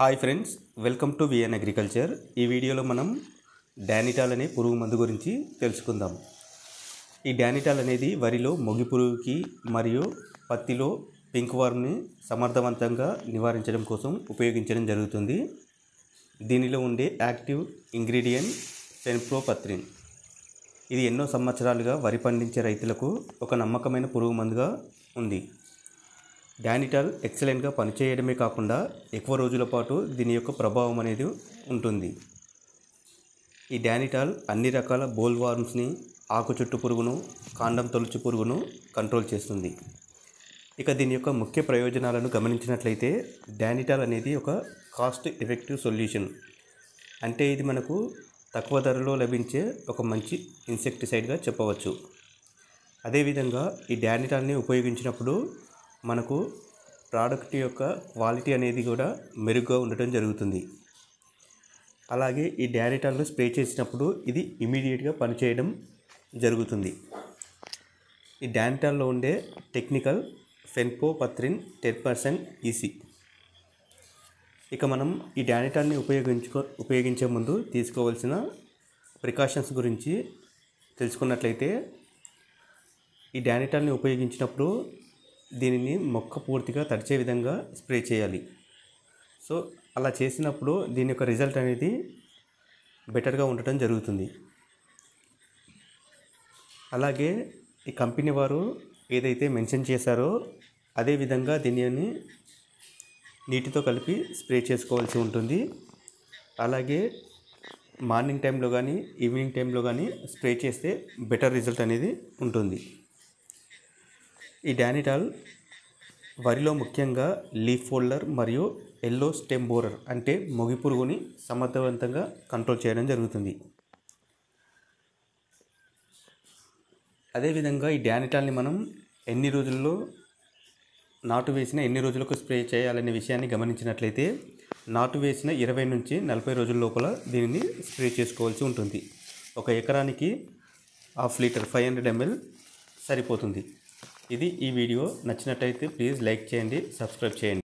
Hi friends, welcome to VN agriculture. ఈ వీడియోలో మనం డానిటాల్ అనే పురుగు మందు గురించి తెలుసుకుందాం. ఈ డానిటాల్ అనేది వరిలో మొగి పురుగుకి మరియు పత్తిలో పింక్ వర్మ్ని సమర్థవంతంగా నివారించడం కోసం ఉపయోగించడం జరుగుతుంది. దీనిలో ఉండే యాక్టివ్ ఇంగ్రీడియంట్ ఫెన్ప్రోపత్రిన్. ఇది ఎన్నో సంవత్సరాలుగా వరి పండించే రైతులకు ఒక నమ్మకమైన పురుగు మందుగా ఉంది. డానిటాల్ ఎక్సలెంట్గా పనిచేయడమే కాకుండా ఎక్కువ రోజుల పాటు దీని యొక్క ప్రభావం అనేది ఉంటుంది. ఈ డానిటాల్ అన్ని రకాల బోల్ వార్మ్స్ని, ఆకు చుట్టు పురుగును, కాండం తొలుచు పురుగును కంట్రోల్ చేస్తుంది. ఇక దీని యొక్క ముఖ్య ప్రయోజనాలను గమనించినట్లయితే డానిటాల్ అనేది ఒక కాస్ట్ ఎఫెక్టివ్ సొల్యూషన్. అంటే ఇది మనకు తక్కువ ధరలో లభించే ఒక మంచి ఇన్సెక్టిసైడ్గా చెప్పవచ్చు. అదేవిధంగా ఈ డానిటాల్ని ఉపయోగించినప్పుడు మనకు ప్రోడక్ట్ యొక్క క్వాలిటీ అనేది కూడా మెరుగ్గా ఉండటం జరుగుతుంది. అలాగే ఈ డానిటాల్ను స్ప్రే చేసినప్పుడు ఇది ఇమీడియట్గా పనిచేయడం జరుగుతుంది. ఈ డానిటాల్లో ఉండే టెక్నికల్ ఫెన్ప్రోపత్రిన్ 10% ఈసీ. ఇక మనం ఈ డానిటాల్ని ఉపయోగించే ముందు తీసుకోవాల్సిన ప్రికాషన్స్ గురించి తెలుసుకున్నట్లయితే ఈ డానిటాల్ని ఉపయోగించినప్పుడు దీనిని మొక్క పూర్తిగా తడిచే విధంగా స్ప్రే చేయాలి. సో అలా చేసినప్పుడు దీని యొక్క రిజల్ట్ అనేది బెటర్గా ఉండటం జరుగుతుంది. అలాగే ఈ కంపెనీ వారు ఏదైతే మెన్షన్ చేశారో అదే విధంగా దీనిని నీటితో కలిపి స్ప్రే చేసుకోవాల్సి ఉంటుంది. అలాగే మార్నింగ్ టైంలో కానీ ఈవినింగ్ టైంలో కానీ స్ప్రే చేస్తే బెటర్ రిజల్ట్ అనేది ఉంటుంది. ఈ డానిటాల్ వరిలో ముఖ్యంగా లీఫ్ ఫోల్డర్ మరియు ఎల్లో స్టెమ్ బోరర్ అంటే మొగి పురుగుని సమర్థవంతంగా కంట్రోల్ చేయడం జరుగుతుంది. అదేవిధంగా ఈ డానిటాల్ని మనం ఎన్ని రోజుల్లో నాటు వేసిన ఎన్ని రోజులకు స్ప్రే చేయాలనే విషయాన్ని గమనించినట్లయితే నాటు వేసిన 20 నుంచి 40 రోజుల లోపల దీనిని స్ప్రే చేసుకోవాల్సి ఉంటుంది. ఒక ఎకరానికి 1/2 లీటర్ 500 ml సరిపోతుంది. ఇది ఈ వీడియో నచ్చినట్లయితే ప్లీజ్ లైక్ చేయండి, సబ్స్క్రైబ్ చేయండి.